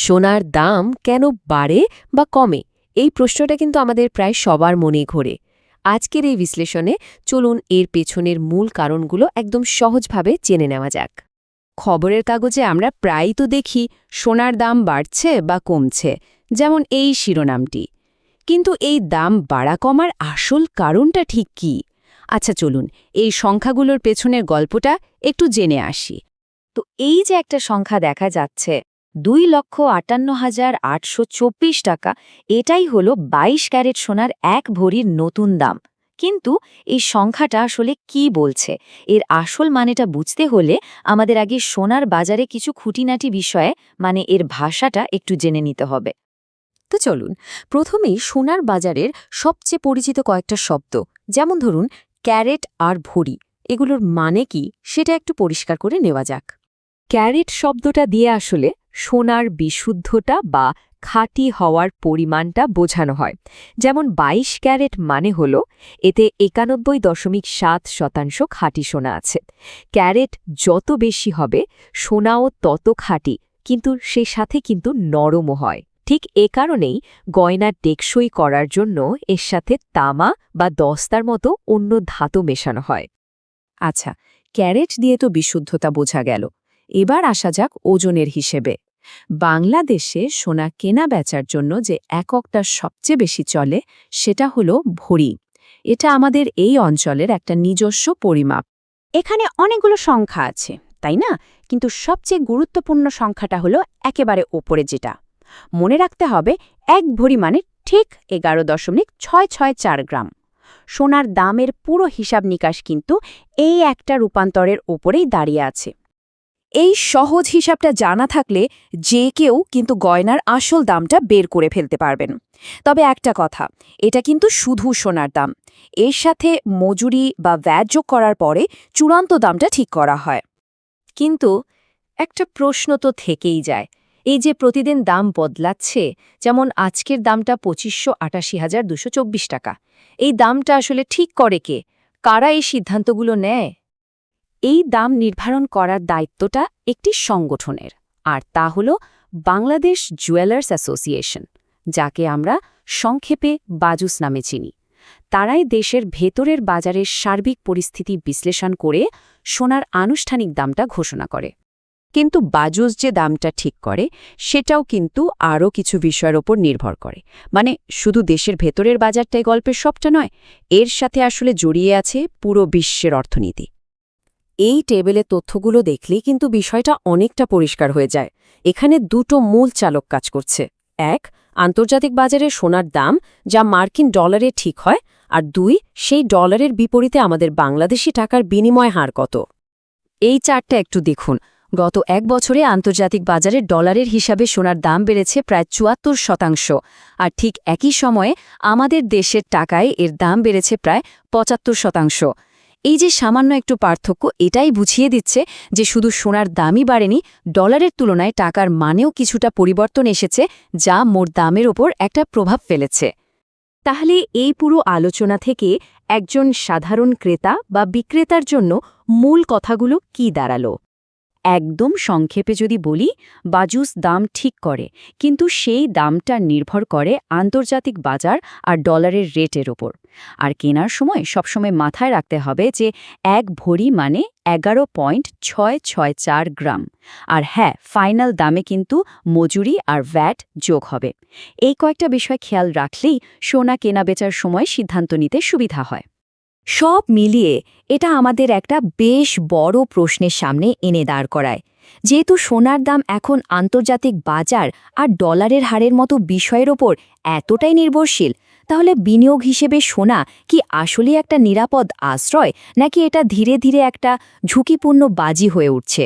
সোনার দাম কেন বাড়ে বা কমে এই প্রশ্নটা কিন্তু আমাদের প্রায় সবার মনেই ঘোরে। আজকের এই বিশ্লেষণে চলুন এর পেছনের মূল কারণগুলো একদম সহজভাবে জেনে নেওয়া যাক। খবরের কাগজে আমরা প্রায়ই তো দেখি সোনার দাম বাড়ছে বা কমছে, যেমন এই শিরোনামটি। কিন্তু এই দাম বাড়া কমার আসল কারণটা ঠিক কী? আচ্ছা চলুন এই সংখ্যাগুলোর পেছনের গল্পটা একটু জেনে আসি। তো এই যে একটা সংখ্যা দেখা যাচ্ছে 2,58,824 টাকা, এটাই হলো 22 ক্যারেট সোনার এক ভরির নতুন দাম। কিন্তু এই সংখ্যাটা আসলে কি বলছে, এর আসল মানেটা বুঝতে হলে আমাদের আগে সোনার বাজারে কিছু খুঁটিনাটি বিষয়ে এর ভাষাটা একটু জেনে নিতে হবে। তো চলুন প্রথমেই সোনার বাজারের সবচেয়ে পরিচিত কয়েকটা শব্দ, যেমন ধরুন ক্যারেট আর ভরি, এগুলোর মানে কি সেটা একটু পরিষ্কার করে নেওয়া যাক। ক্যারেট শব্দটা দিয়ে আসলে সোনার বিশুদ্ধতা বা খাঁটি হওয়ার পরিমাণটা বোঝানো হয়। যেমন 22 ক্যারেট মানে হল এতে 91.7% খাঁটি সোনা আছে। ক্যারেট যত বেশি হবে সোনাও তত খাঁটি, কিন্তু সে সাথে কিন্তু নরমও হয়। ঠিক এ কারণেই গয়না টেকসই করার জন্য এর সাথে তামা বা দস্তার মতো অন্য ধাতু মেশানো হয়। আচ্ছা, ক্যারেট দিয়ে তো বিশুদ্ধতা বোঝা গেল। এবার আসা যাক ওজনের হিসেবে। বাংলাদেশে সোনা কেনা বেচার জন্য যে এককটা সবচেয়ে বেশি চলে সেটা হলো ভরি। এটা আমাদের এই অঞ্চলের একটা নিজস্ব পরিমাপ। এখানে অনেকগুলো সংখ্যা আছে, তাই না? কিন্তু সবচেয়ে গুরুত্বপূর্ণ সংখ্যাটা হলো একেবারে ওপরে যেটা। মনে রাখতে হবে, এক ভরি মানে ঠিক 11.664 গ্রাম। সোনার দামের পুরো হিসাব নিকাশ কিন্তু এই একটা রূপান্তরের ওপরেই দাঁড়িয়ে আছে। এই সহজ হিসাবটা জানা থাকলে যে কেউ কিন্তু গয়নার আসল দামটা বের করে ফেলতে পারবেন। তবে একটা কথা, এটা কিন্তু শুধু সোনার দাম। এর সাথে মজুরি বা ভ্যাট যোগ করার পরে চূড়ান্ত দামটা ঠিক করা হয়। কিন্তু একটা প্রশ্ন তো থেকেই যায়, এই যে প্রতিদিন দাম বদলাচ্ছে, যেমন আজকের দামটা 25,88,224 টাকা, এই দামটা আসলে ঠিক করে কে? কারা এই সিদ্ধান্তগুলো নেয়? এই দাম নির্ধারণ করার দায়িত্বটা একটি সংগঠনের, আর তা হল বাংলাদেশ জুয়েলার্স অ্যাসোসিয়েশন, যাকে আমরা সংক্ষেপে বাজুস নামে চিনি। তারাই দেশের ভেতরের বাজারের সার্বিক পরিস্থিতি বিশ্লেষণ করে সোনার আনুষ্ঠানিক দামটা ঘোষণা করে। কিন্তু বাজুস যে দামটা ঠিক করে সেটাও কিন্তু আরও কিছু বিষয়ের ওপর নির্ভর করে। মানে শুধু দেশের ভেতরের বাজারটাই গল্পের সবটা নয়, এর সাথে আসলে জড়িয়ে আছে পুরো বিশ্বের অর্থনীতি। এই টেবিলে তথ্যগুলো দেখলেই কিন্তু বিষয়টা অনেকটা পরিষ্কার হয়ে যায়। এখানে দুটো মূল চালক কাজ করছে। এক, আন্তর্জাতিক বাজারে সোনার দাম যা মার্কিন ডলারে ঠিক হয়, আর দুই, সেই ডলারের বিপরীতে আমাদের বাংলাদেশি টাকার বিনিময় হার কত। এই চারটা একটু দেখুন। গত এক বছরে আন্তর্জাতিক বাজারে ডলারের হিসাবে সোনার দাম বেড়েছে প্রায় ৭৪%, আর ঠিক একই সময়ে আমাদের দেশের টাকায় এর দাম বেড়েছে প্রায় ৭৫%। এই যে সামান্য একটু পার্থক্য, এটাই বুঝিয়ে দিচ্ছে যে শুধু সোনার দামই বাড়েনি, ডলারের তুলনায় টাকার মানেও কিছুটা পরিবর্তন এসেছে, যা মোট দামের ওপর একটা প্রভাব ফেলেছে। তাহলে এই পুরো আলোচনা থেকে একজন সাধারণ ক্রেতা বা বিক্রেতার জন্য মূল কথাগুলো কি দাঁড়ালো? একদম সংক্ষেপে যদি বলি, বাজুস দাম ঠিক করে, কিন্তু সেই দামটা নির্ভর করে আন্তর্জাতিক বাজার আর ডলারের রেটের ওপর। আর কেনার সময় সবসময় মাথায় রাখতে হবে যে এক ভরি মানে 11.664 গ্রাম। আর হ্যাঁ, ফাইনাল দামে কিন্তু মজুরি আর ভ্যাট যোগ হবে। এই কয়েকটা বিষয় খেয়াল রাখলেই সোনা কেনা বেচার সময় সিদ্ধান্ত নিতে সুবিধা হয়। সব মিলিয়ে এটা আমাদের একটা বেশ বড় প্রশ্নের সামনে এনে দাঁড় করায়। যেহেতু সোনার দাম এখন আন্তর্জাতিক বাজার আর ডলারের হারের মতো বিষয়ের ওপর এতটাই নির্ভরশীল, তাহলে বিনিয়োগ হিসেবে সোনা কি আসলে একটা নিরাপদ আশ্রয়, নাকি এটা ধীরে ধীরে একটা ঝুঁকিপূর্ণ বাজি হয়ে উঠছে?